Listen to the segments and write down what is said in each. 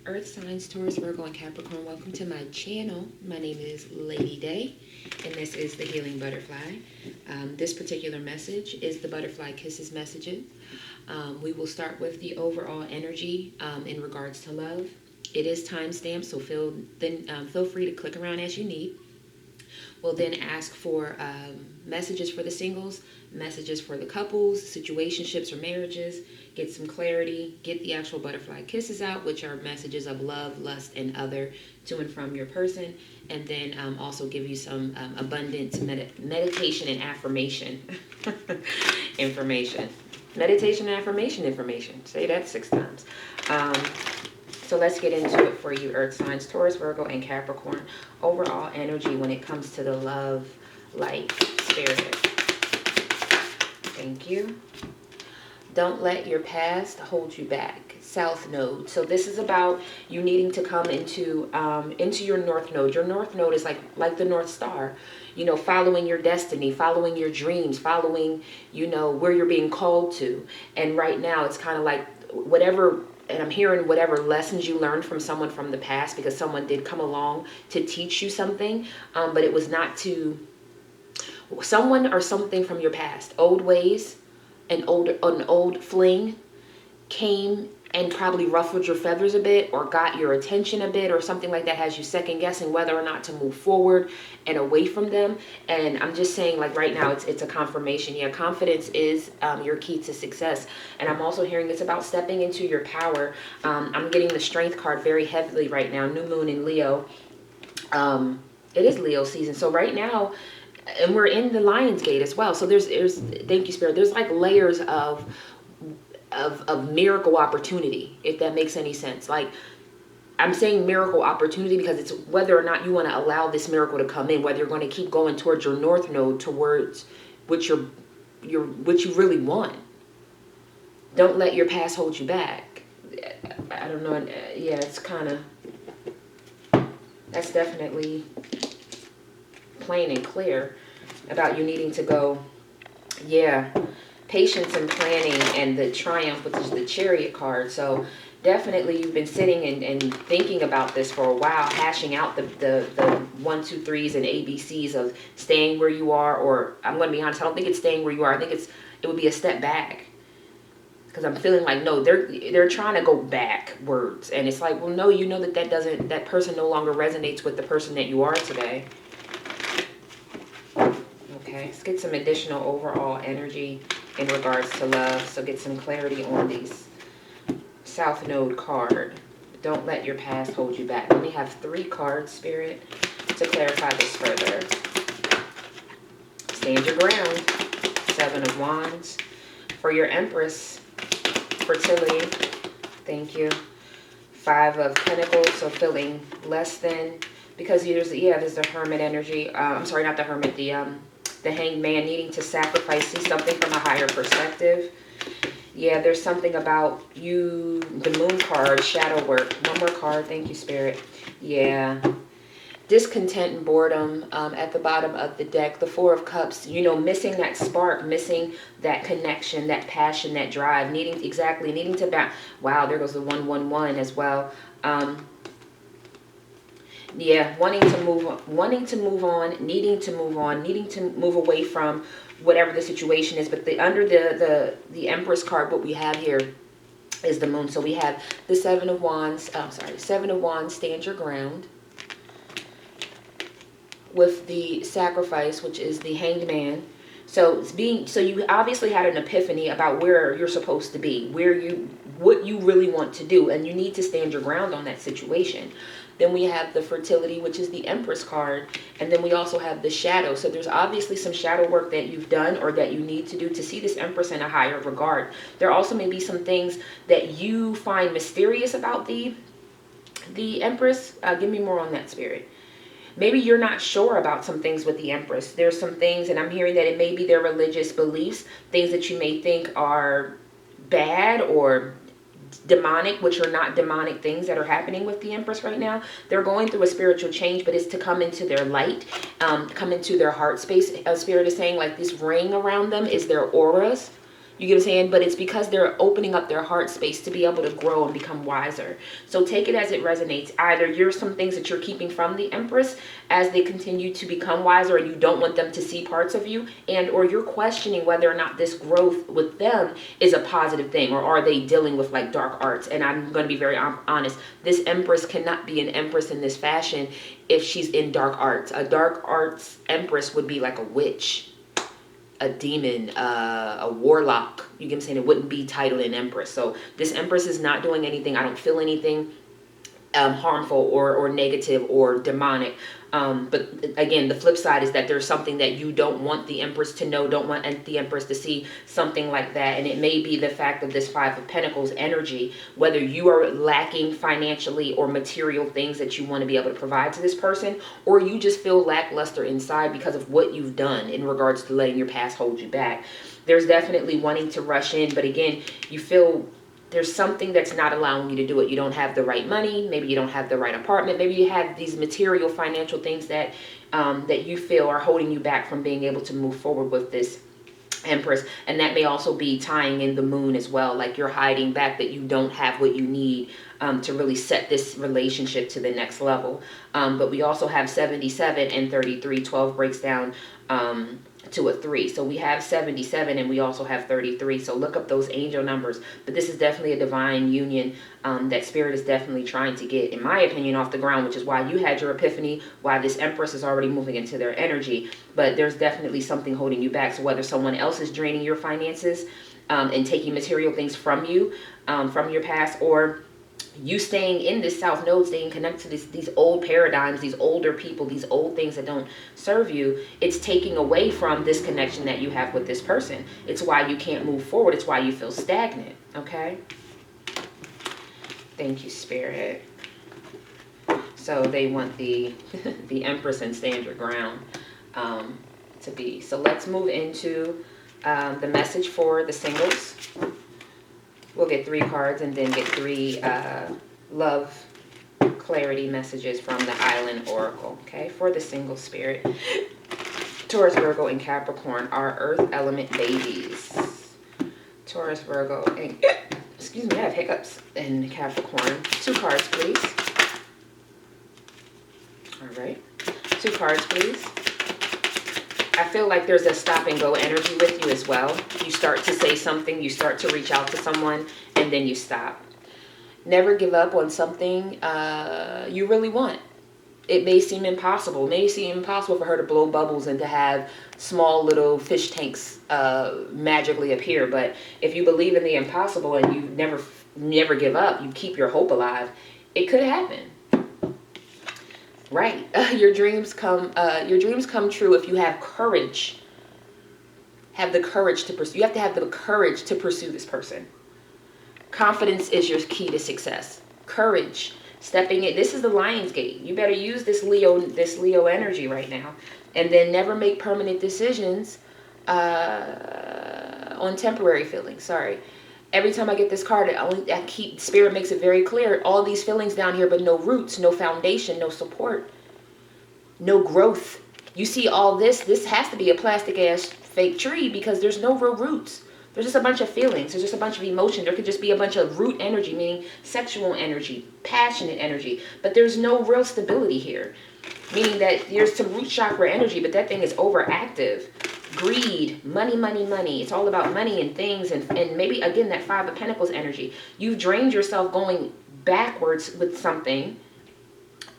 Earth signs, Taurus, Virgo, and Capricorn, welcome to my channel. My name is Lady Day, and this is the Healing Butterfly. This particular message is the Butterfly Kisses messages. We will start with the overall energy in regards to love. It is time-stamped, so feel free to click around as you need. We'll then ask for messages for the singles, messages for the couples, situationships or marriages, get some clarity, get the actual butterfly kisses out, which are messages of love, lust, and other to and from your person, and then also give you some abundance meditation and affirmation information. Meditation and affirmation information. Say that 6 times. So let's get into it for you, Earth signs, Taurus, Virgo, and Capricorn. Overall energy when it comes to the love, light, spirit. Thank you. Don't let your past hold you back. South node. So this is about you needing to come into your north node. Your north node is like the North Star. You know, following your destiny, following your dreams, following, you know, where you're being called to. And right now it's kind of like whatever, and I'm hearing whatever lessons you learned from someone from the past, because someone did come along to teach you something, but it was not to someone or something from your past. Old ways, an old fling came and probably ruffled your feathers a bit or got your attention a bit or something like that, has you second guessing whether or not to move forward and away from them. And I'm just saying, like right now, it's a confirmation. Yeah, confidence is your key to success. And I'm also hearing it's about stepping into your power. I'm getting the Strength card very heavily right now. New moon in Leo. It is Leo season. So right now, and we're in the Lion's Gate as well. So there's thank you, Spirit. There's like layers of miracle opportunity, if that makes any sense. Like, I'm saying miracle opportunity because it's whether or not you want to allow this miracle to come in, whether you're going to keep going towards your north node, towards what you really want. Don't let your past hold you back. I don't know. Yeah, it's kind of, that's definitely plain and clear about you needing to go. Yeah, patience and planning, and the Triumph, which is the Chariot card. So definitely you've been sitting and thinking about this for a while, hashing out the 1, 2, 3s and ABCs of staying where you are, or I'm going to be honest, I don't think it's staying where you are. I think it would be a step back, because I'm feeling like, no, they're trying to go backwards, and it's like, well, no, you know that person no longer resonates with the person that you are today. Okay, let's get some additional overall energy in regards to love. So get some clarity on these. South Node card. Don't let your past hold you back. Let me have 3 cards, Spirit, to clarify this further. Stand your ground. 7 of Wands. For your Empress, fertility. Thank you. 5 of Pentacles, so feeling less than, because there's the Hermit energy. I'm sorry, not the Hermit, the Hanged Man, needing to sacrifice, see something from a higher perspective. Yeah, there's something about you, the Moon card, shadow work. 1 more card, thank you, Spirit. Yeah, discontent and boredom at the bottom of the deck. The 4 of Cups, you know, missing that spark, missing that connection, that passion, that drive, needing to back. Wow, there goes the 111 as well. Yeah, wanting to move on, needing to move away from whatever the situation is. But under the Empress card, what we have here is the Moon. So we have the 7 of Wands, 7 of Wands, stand your ground. With the Sacrifice, which is the Hanged Man. So you obviously had an epiphany about where you're supposed to be, what you really want to do, and you need to stand your ground on that situation. Then we have the Fertility, which is the Empress card. And then we also have the Shadow. So there's obviously some shadow work that you've done or that you need to do to see this Empress in a higher regard. There also may be some things that you find mysterious about the Empress. Give me more on that, Spirit. Maybe you're not sure about some things with the Empress. There's some things, and I'm hearing that it may be their religious beliefs, things that you may think are bad or demonic, which are not demonic things that are happening with the Empress right now. They're going through a spiritual change, but it's to come into their light, come into their heart space. Spirit is saying, like, this ring around them is their auras. You get what I'm saying? But it's because they're opening up their heart space to be able to grow and become wiser. So take it as it resonates. Either you're some things that you're keeping from the Empress as they continue to become wiser and you don't want them to see parts of you, and or you're questioning whether or not this growth with them is a positive thing, or are they dealing with like dark arts. And I'm going to be very honest. This Empress cannot be an Empress in this fashion if she's in dark arts. A dark arts Empress would be like a witch, a demon, a warlock. You get what I'm saying? It wouldn't be titled an Empress. So this Empress is not doing anything. I don't feel anything harmful or negative or demonic. But again, the flip side is that there's something that you don't want the Empress to know, don't want the Empress to see, something like that. And it may be the fact of this Five of Pentacles energy, whether you are lacking financially or material things that you want to be able to provide to this person, or you just feel lackluster inside because of what you've done in regards to letting your past hold you back. There's definitely wanting to rush in, but again, you feel there's something that's not allowing you to do it. You don't have the right money. Maybe you don't have the right apartment. Maybe you have these material financial things that that you feel are holding you back from being able to move forward with this Empress. And that may also be tying in the Moon as well. Like you're hiding back that you don't have what you need to really set this relationship to the next level. But we also have 77 and 33. 12 breaks down to a 3. So we have 77 and we also have 33. So look up those angel numbers. But this is definitely a divine union that Spirit is definitely trying to get, in my opinion, off the ground, which is why you had your epiphany, why this Empress is already moving into their energy. But there's definitely something holding you back. So whether someone else is draining your finances and taking material things from you, from your past, or you staying in this South Node, staying connected to these old paradigms, these older people, these old things that don't serve you, it's taking away from this connection that you have with this person. It's why you can't move forward. It's why you feel stagnant, okay? Thank you, Spirit. So they want the the Empress and stand your ground to be. So let's move into the message for the singles. We'll get 3 cards and then get 3 love clarity messages from the Island Oracle, okay? For the single spirit. Taurus, Virgo, and Capricorn are Earth element babies. Taurus, Virgo, and excuse me, I have hiccups. And Capricorn. 2 cards, please. All right. 2 cards, please. I feel like there's a stop and go energy with you as well. You start to say something, you start to reach out to someone, and then you stop. Never give up on something you really want. It may seem impossible. It may seem impossible for her to blow bubbles and to have small little fish tanks magically appear. But if you believe in the impossible and you never give up, you keep your hope alive, it could happen. Right. Your dreams come true if you have courage. Have the courage to pursue. You have to have the courage to pursue this person. Confidence is your key to success. Courage. Stepping in. This is the Lion's Gate. You better use this Leo energy right now. And then never make permanent decisions on temporary feelings. Sorry. Every time I get this card, Spirit makes it very clear. All these feelings down here, but no roots, no foundation, no support, no growth. You see all this. This has to be a plastic ass fake tree because there's no real roots. There's just a bunch of feelings. There's just a bunch of emotion. There could just be a bunch of root energy, meaning sexual energy, passionate energy. But there's no real stability here. Meaning that there's some root chakra energy, but that thing is overactive. Greed, money, money, money. It's all about money and things. And maybe, again, that 5 of Pentacles energy. You've drained yourself going backwards with something.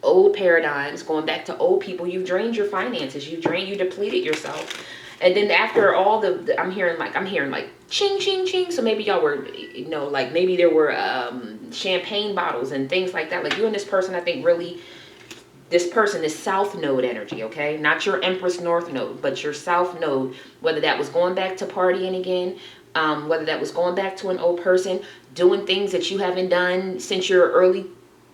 Old paradigms, going back to old people. You've drained your finances. You depleted yourself. And then after all I'm hearing like ching, ching, ching. So maybe y'all were, like maybe there were champagne bottles and things like that. Like you and this person, I think really, this person is South Node energy, okay? Not your Empress North Node, but your South Node. Whether that was going back to partying again, whether that was going back to an old person, doing things that you haven't done since your early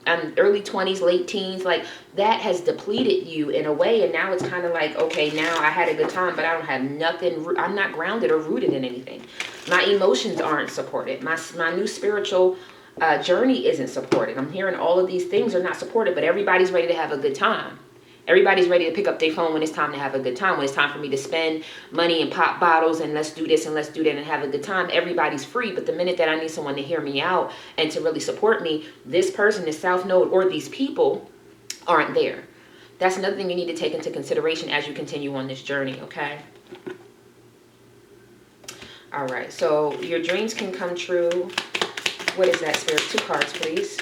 20s, late teens, like that has depleted you in a way. And now it's kind of like, okay, now I had a good time, but I don't have nothing. I'm not grounded or rooted in anything. My emotions aren't supported. My new spiritual journey isn't supported. I'm hearing all of these things are not supported, but everybody's ready to have a good time. Everybody's ready to pick up their phone when it's time to have a good time. When it's time for me to spend money and pop bottles and let's do this and let's do that and have a good time, everybody's free. But the minute that I need someone to hear me out and to really support me, this person, this South Node, or these people aren't there. That's another thing you need to take into consideration as you continue on this journey, okay? All right, so your dreams can come true. What is that, Spirit? 2 cards, please.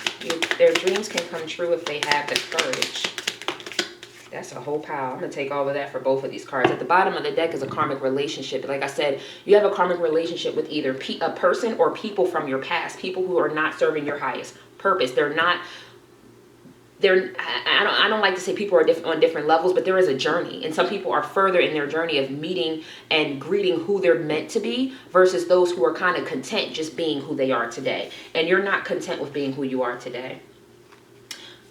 Their dreams can come true if they have the courage. That's a whole pile. I'm going to take all of that for both of these cards. At the bottom of the deck is a karmic relationship. Like I said, you have a karmic relationship with either a person or people from your past. People who are not serving your highest purpose. I don't like to say people are on different levels, but there is a journey. And some people are further in their journey of meeting and greeting who they're meant to be versus those who are kind of content just being who they are today. And you're not content with being who you are today.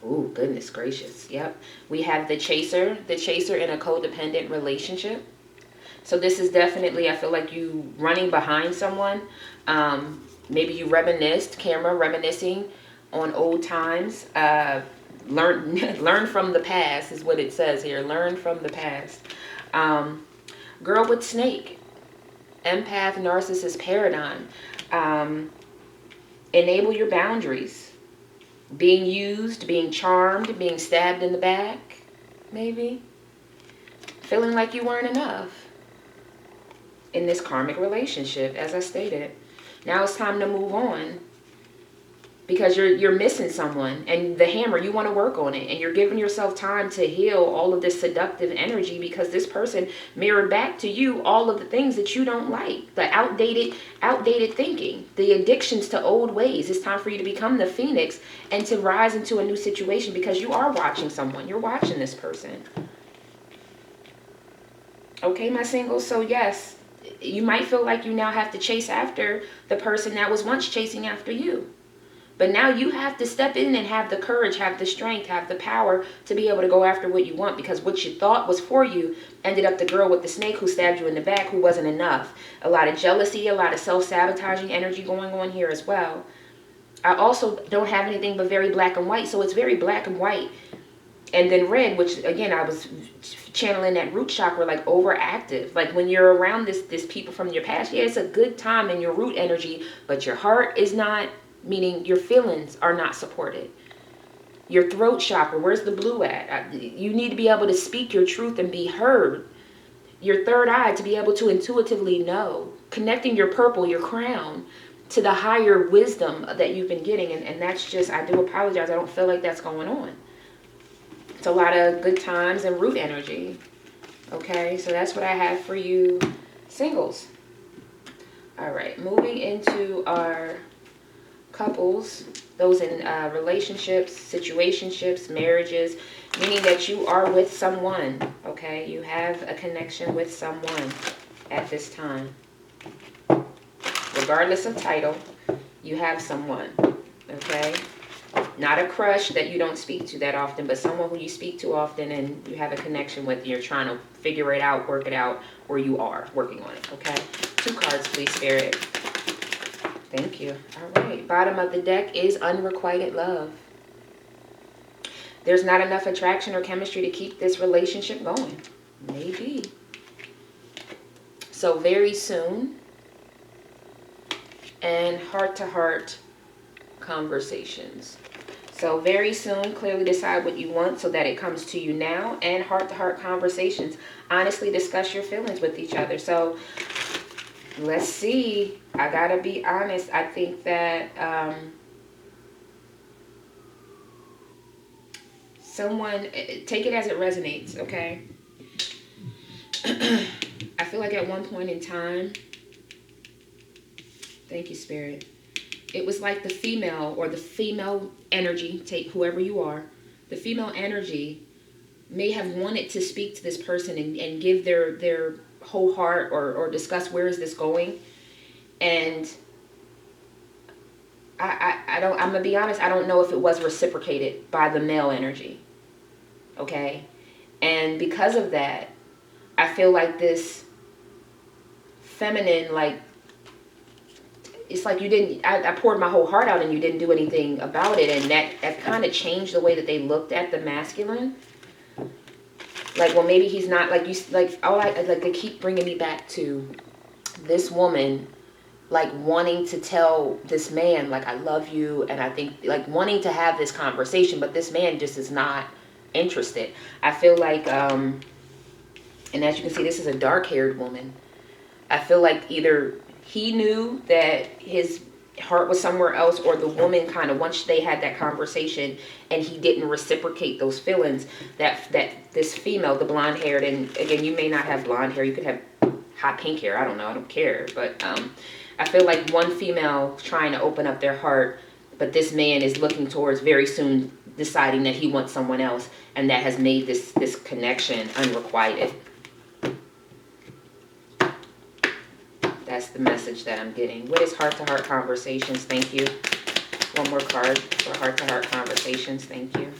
Oh, goodness gracious. Yep. We have the chaser in a codependent relationship. So this is definitely, I feel like you running behind someone. Maybe you reminiscing on old times. Learn from the past is what it says here. Learn from the past. Girl with snake. Empath, narcissist paradigm. Enable your boundaries. Being used, being charmed, being stabbed in the back, maybe. Feeling like you weren't enough in this karmic relationship, as I stated. Now it's time to move on because you're missing someone, and the hammer, you want to work on it, and you're giving yourself time to heal all of this seductive energy because this person mirrored back to you all of the things that you don't like, the outdated thinking, the addictions to old ways. It's time for you to become the phoenix and to rise into a new situation because you are watching someone. You're watching this person. Okay, my singles. So yes, you might feel like you now have to chase after the person that was once chasing after you. But now you have to step in and have the courage, have the strength, have the power to be able to go after what you want, because what you thought was for you ended up the girl with the snake who stabbed you in the back, who wasn't enough. A lot of jealousy, a lot of self-sabotaging energy going on here as well. I also don't have anything but very black and white, so it's very black and white. And then red, which again, I was channeling that root chakra, like overactive. Like when you're around this people from your past, yeah, it's a good time in your root energy, but your heart is not. Meaning your feelings are not supported. Your throat chakra, where's the blue at? You need to be able to speak your truth and be heard. Your third eye to be able to intuitively know. Connecting your purple, your crown, to the higher wisdom that you've been getting. And that's just, I do apologize. I don't feel like that's going on. It's a lot of good times and root energy. Okay, so that's what I have for you singles. All right, moving into our couples, those in relationships, situationships, marriages, meaning that you are with someone, okay? You have a connection with someone at this time. Regardless of title, you have someone, okay? Not a crush that you don't speak to that often, but someone who you speak to often and you have a connection with, and you're trying to figure it out, work it out, or you are working on it, okay? 2 cards, please, Spirit. Thank you. All right. Bottom of the deck is unrequited love. There's not enough attraction or chemistry to keep this relationship going. Maybe. So very soon. And heart-to-heart conversations. So very soon, clearly decide what you want so that it comes to you now. And heart-to-heart conversations. Honestly discuss your feelings with each other. So let's see. I gotta be honest. I think that someone, take it as it resonates, okay? I feel like at one point in time, thank you, Spirit, it was like the female or the female energy, take whoever you are, the female energy may have wanted to speak to this person and give their whole heart or discuss where is this going. And I'm gonna be honest, I don't know if it was reciprocated by the male energy. Okay? And because of that, I feel like this feminine, like, it's like you didn't, I poured my whole heart out and you didn't do anything about it. And that kind of changed the way that they looked at the masculine. Like, well, maybe he's not, like, you, like, all I, like, they keep bringing me back to this woman, like, wanting to tell this man, like, I love you, and I think, like, wanting to have this conversation, but this man just is not interested. I feel like, and as you can see, this is a dark-haired woman. I feel like either he knew that his heart was somewhere else, or the woman kind of, once they had that conversation and he didn't reciprocate those feelings, that this female, the blonde haired, and again, you may not have blonde hair, you could have hot pink hair, I don't know, I don't care, but I feel like one female trying to open up their heart, but this man is looking towards very soon deciding that he wants someone else, and that has made this connection unrequited. That's the message that I'm getting. What is heart-to-heart conversations? Thank you. One more card for heart-to-heart conversations. Thank you.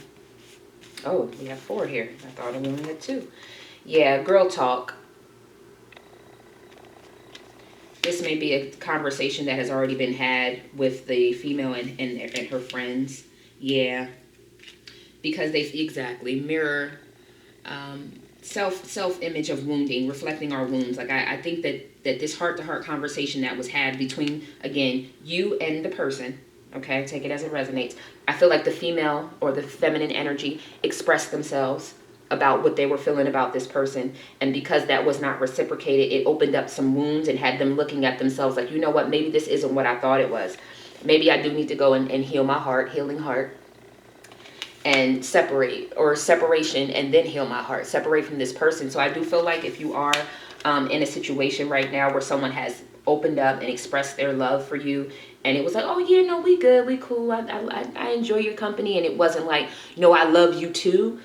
Oh, we have 4 here. I thought I only had 2. Yeah, girl talk. This may be a conversation that has already been had with the female and her friends. Yeah. Because they exactly mirror self-image of wounding, reflecting our wounds. Like, I think that this heart-to-heart conversation that was had between, again, you and the person, okay, take it as it resonates. I feel like the female or the feminine energy expressed themselves about what they were feeling about this person, and because that was not reciprocated, it opened up some wounds and had them looking at themselves like, you know what, maybe this isn't what I thought it was. Maybe I do need to go and heal my heart, healing heart, and separation, and then heal my heart, separate from this person. So I do feel like if you are in a situation right now where someone has opened up and expressed their love for you, and it was like, oh yeah, no, we good, we cool, I enjoy your company, and it wasn't like, no, I love you too.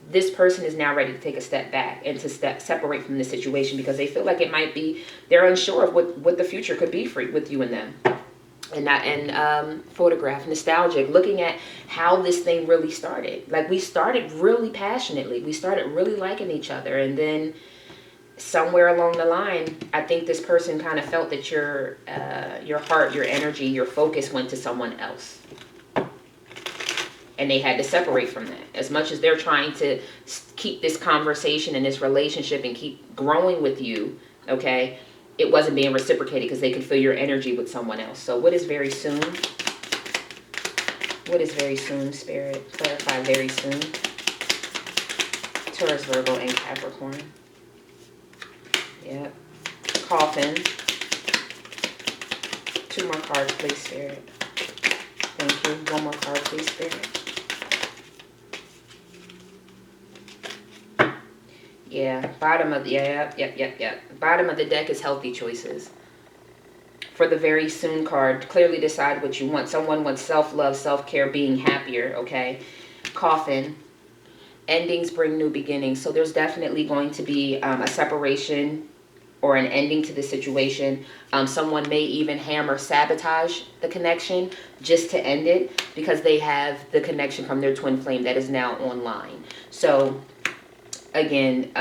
This person is now ready to take a step back and to separate from this situation, because they feel like it might be, they're unsure of what the future could be with you and them. And photograph, nostalgic, looking at how this thing really started. Like, we started really passionately, we started really liking each other, and then somewhere along the line, I think this person kind of felt that your heart, your energy, your focus went to someone else, and they had to separate from that. As much as they're trying to keep this conversation and this relationship and keep growing with you, okay, it wasn't being reciprocated because they could feel your energy with someone else. So what is very soon? What is very soon, Spirit? Clarify very soon. Taurus, Virgo, and Capricorn. Yep. Coffin. 2 more cards, please, Spirit. Thank you. 1 more card, please, Spirit. Yeah, bottom of the, yep. Bottom of the deck is healthy choices. For the very soon card, clearly decide what you want. Someone wants self-love, self-care, being happier, okay? Coffin. Endings bring new beginnings. So there's definitely going to be a separation or an ending to the situation. Someone may even hammer sabotage the connection just to end it, because they have the connection from their twin flame that is now online. So again,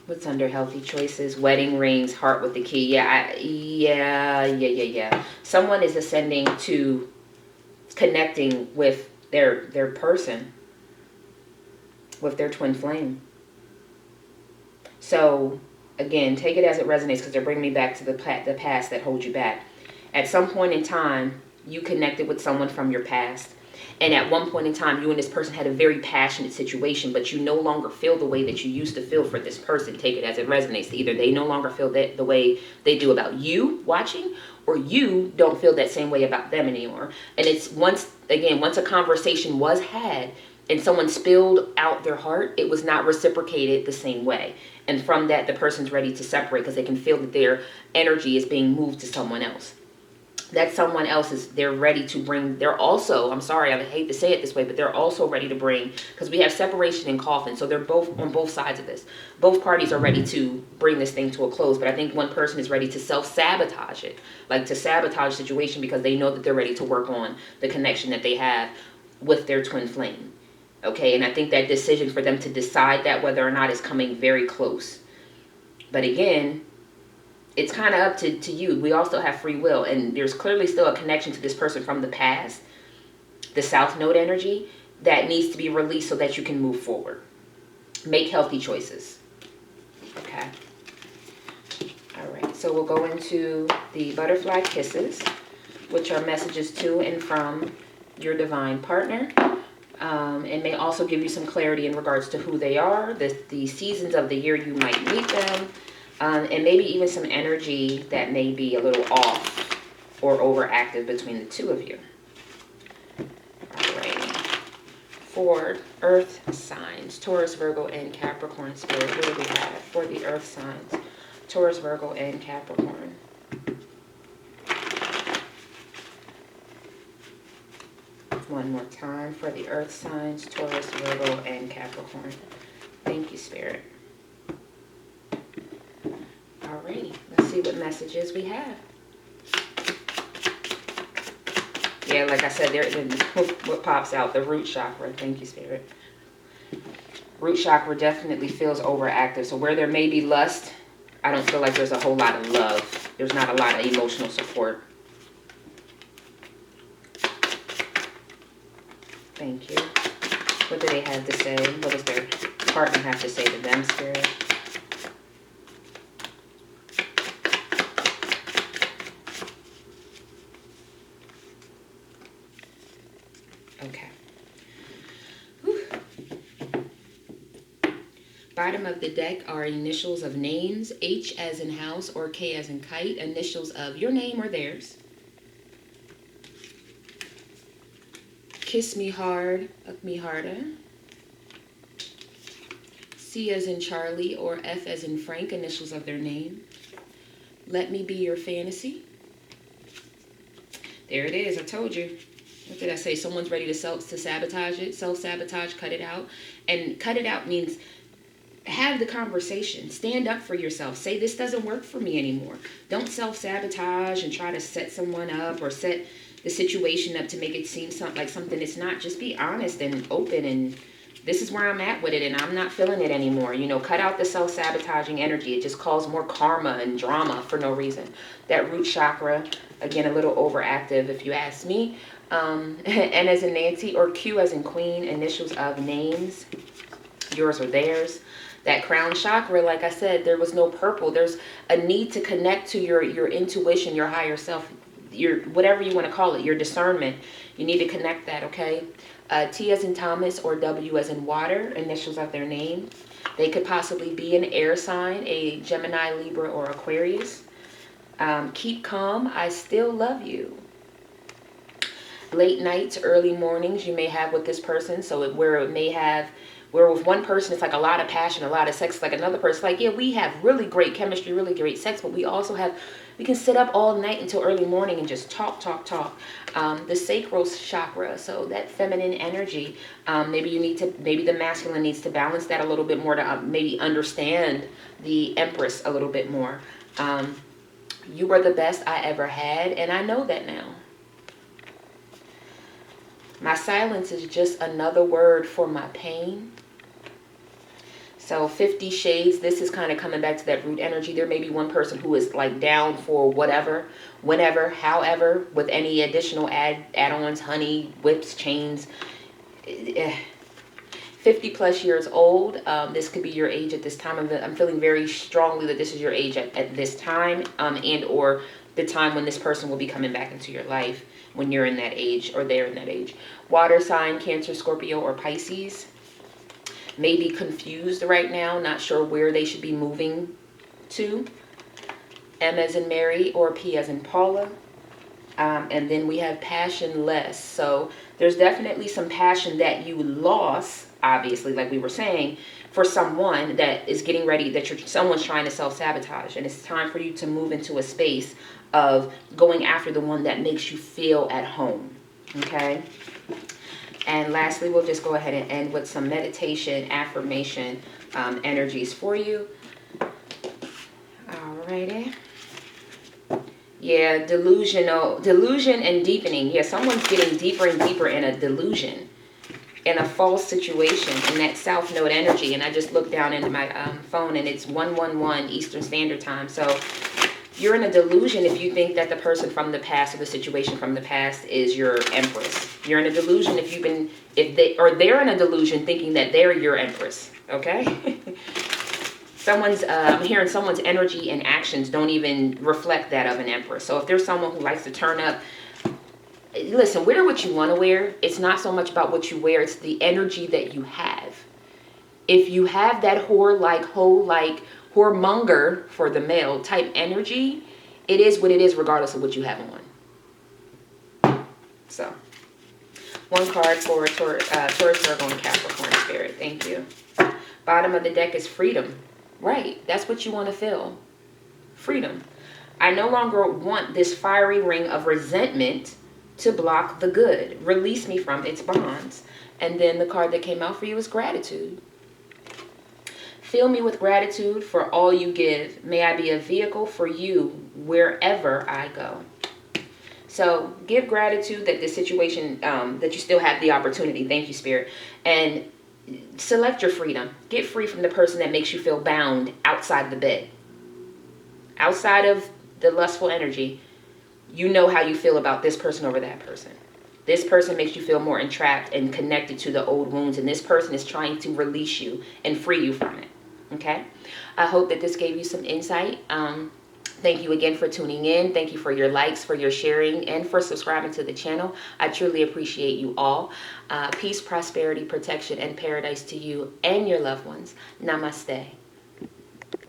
what's under healthy choices? Wedding rings, heart with the key. Yeah. Someone is ascending to connecting with their person, with their twin flame. So again, take it as it resonates, because they're bringing me back to the past that holds you back. At some point in time, you connected with someone from your past. And at one point in time, you and this person had a very passionate situation, but you no longer feel the way that you used to feel for this person. Take it as it resonates. Either they no longer feel that the way they do about you watching, or you don't feel that same way about them anymore. And it's once a conversation was had and someone spilled out their heart, it was not reciprocated the same way. And from that, the person's ready to separate because they can feel that their energy is being moved to someone else. That someone else is, they're ready to bring, they're also, I'm sorry, I hate to say it this way, but they're also ready to bring, because we have separation and coffin, so they're both on both sides of this. Both parties are ready to bring this thing to a close, but I think one person is ready to self-sabotage it, like to sabotage the situation, because they know that they're ready to work on the connection that they have with their twin flame. Okay, and I think that decision for them to decide that whether or not is coming very close. But again, it's kind of up to you. We all still have free will, and there's clearly still a connection to this person from the past, the South Node energy, that needs to be released so that you can move forward. Make healthy choices. Okay. All right. So we'll go into the butterfly kisses, which are messages to and from your divine partner. And may also give you some clarity in regards to who they are, the seasons of the year you might meet them, and maybe even some energy that may be a little off or overactive between the two of you. Alrighty. For earth signs, Taurus, Virgo, and Capricorn spirit, what do we have for the earth signs? Taurus, Virgo, and Capricorn. One more time for the earth signs, Taurus, Virgo, and Capricorn. Thank you, Spirit. Alrighty, let's see what messages we have. Yeah, like I said, what pops out, the root chakra. Thank you, Spirit. Root chakra definitely feels overactive. So where there may be lust, I don't feel like there's a whole lot of love. There's not a lot of emotional support. Thank you. What do they have to say? What does their partner have to say to them, Spirit? Okay. Whew. Bottom of the deck are initials of names, H as in house or K as in kite, initials of your name or theirs. Kiss me hard, hug me harder. C as in Charlie or F as in Frank, initials of their name. Let me be your fantasy. There it is, I told you. What did I say? Someone's ready to sabotage it, self-sabotage, cut it out. And cut it out means have the conversation. Stand up for yourself. Say, this doesn't work for me anymore. Don't self-sabotage and try to set someone up or set the situation up to make it seem like something it's not. Just be honest and open, and this is where I'm at with it, and I'm not feeling it anymore. You know, cut out the self-sabotaging energy. It just calls more karma and drama for no reason. That root chakra, again, a little overactive if you ask me. N as in Nancy or Q as in Queen, initials of names, yours or theirs. That crown chakra, like I said, there was no purple. There's a need to connect to your intuition, your higher self, your whatever you want to call it, your discernment. You need to connect that, okay? T as in Thomas or W as in water, initials of their name. They could possibly be an air sign, a Gemini, Libra, or Aquarius. Keep calm, I still love you. Late nights, early mornings you may have with this person. So where with one person it's like a lot of passion, a lot of sex, like another person like, yeah, we have really great chemistry, really great sex, but we can sit up all night until early morning and just talk. The sacral chakra, so that feminine energy, maybe the masculine needs to balance that a little bit more to maybe understand the Empress a little bit more. You were the best I ever had, and I know that now. My silence is just another word for my pain. So 50 Shades, this is kind of coming back to that root energy. There may be one person who is like down for whatever, whenever, however, with any additional add-ons, honey, whips, chains. 50 plus years old. This could be your age at this time. I'm feeling very strongly that this is your age at this time, and or the time when this person will be coming back into your life when you're in that age or they're in that age. Water sign, Cancer, Scorpio, or Pisces. May be confused right now, not sure where they should be moving to. M as in Mary or P as in Paula. And then we have passionless. So there's definitely some passion that you lost, obviously, like we were saying, for someone that is getting ready, someone's trying to self-sabotage. And it's time for you to move into a space of going after the one that makes you feel at home. Okay? And lastly, we'll just go ahead and end with some meditation, affirmation energies for you. Alrighty. Yeah, delusion and deepening. Yeah, someone's getting deeper and deeper in a delusion, in a false situation, in that South Node energy. And I just looked down into my phone, and it's 1:11 Eastern Standard Time. So You're in a delusion if you think that the person from the past or the situation from the past is your empress. You're in a delusion if they're in a delusion thinking that they're your empress. Okay. I'm hearing someone's energy and actions don't even reflect that of an empress. So if there's someone who likes to turn up, listen, wear what you want to wear. It's not so much about what you wear. It's the energy that you have. If you have that whoremonger for the male type energy, it is what it is regardless of what you have on. So, one card for Taurus, Virgo, and Capricorn spirit. Thank you. Bottom of the deck is freedom. Right, that's what you want to feel. Freedom. I no longer want this fiery ring of resentment to block the good. Release me from its bonds. And then the card that came out for you is gratitude. Fill me with gratitude for all you give. May I be a vehicle for you wherever I go. So give gratitude that this situation, that you still have the opportunity. Thank you, Spirit. And select your freedom. Get free from the person that makes you feel bound outside of the bed. Outside of the lustful energy, you know how you feel about this person over that person. This person makes you feel more entrapped and connected to the old wounds, and this person is trying to release you and free you from it. Okay? I hope that this gave you some insight. Thank you again for tuning in. Thank you for your likes, for your sharing, and for subscribing to the channel. I truly appreciate you all. Peace, prosperity, protection, and paradise to you and your loved ones. Namaste.